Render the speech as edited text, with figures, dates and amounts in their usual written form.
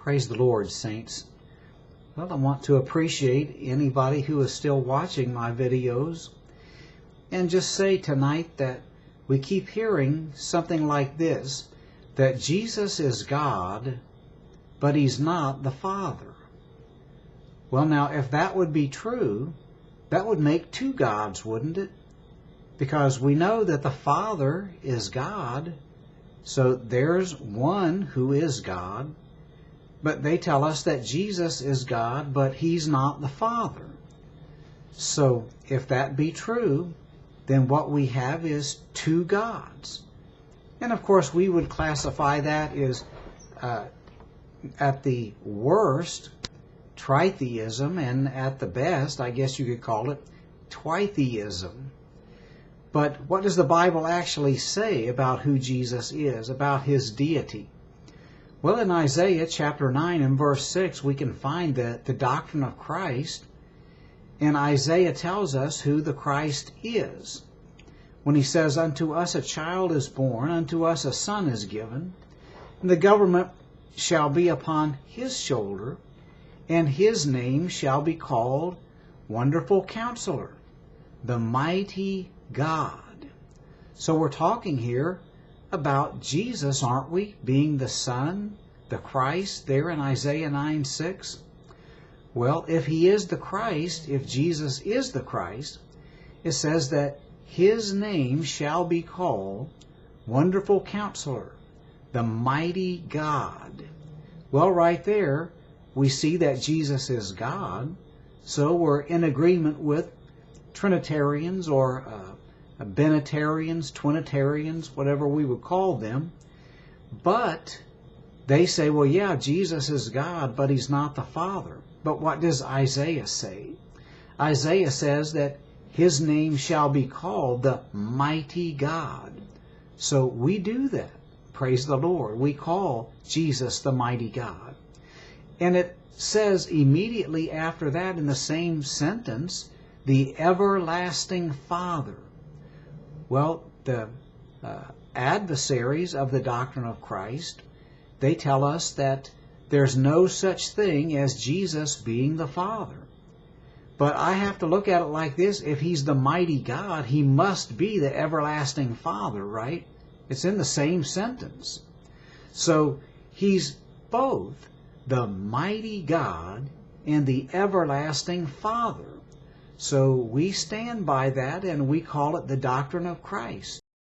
Praise the Lord, saints. Well, I want to appreciate anybody who is still watching my videos and just say tonight that we keep hearing something like this, that Jesus is God, but He's not the Father. Well, now, if that would be true, that would make two gods, wouldn't it? Because we know that the Father is God, so there's one who is God. But they tell us that Jesus is God, but He's not the Father. So if that be true, then what we have is two gods. And of course we would classify that as, at the worst, tritheism, and at the best, I guess you could call it, twitheism. But what does the Bible actually say about who Jesus is, about His deity? Well, in Isaiah chapter 9 and verse 6, we can find the doctrine of Christ. And Isaiah tells us who the Christ is. When he says, "Unto us a child is born, unto us a son is given, and the government shall be upon His shoulder, and His name shall be called Wonderful Counselor, the Mighty God." So we're talking here about Jesus, aren't we? Being the Son, the Christ, there in Isaiah 9:6. Well, if He is the Christ, if Jesus is the Christ, it says that His name shall be called Wonderful Counselor, the Mighty God. Well, right there, we see that Jesus is God, so we're in agreement with Trinitarians or Benitarians, Twinitarians, whatever we would call them. But they say, well, yeah, Jesus is God, but He's not the Father. But what does Isaiah say? Isaiah says that His name shall be called the Mighty God. So we do that. Praise the Lord. We call Jesus the Mighty God. And it says immediately after that in the same sentence, the Everlasting Father. Well, the adversaries of the doctrine of Christ, they tell us that there's no such thing as Jesus being the Father. But I have to look at it like this. If He's the mighty God, He must be the everlasting Father, right? It's in the same sentence. So He's both the mighty God and the everlasting Father. So we stand by that and we call it the doctrine of Christ.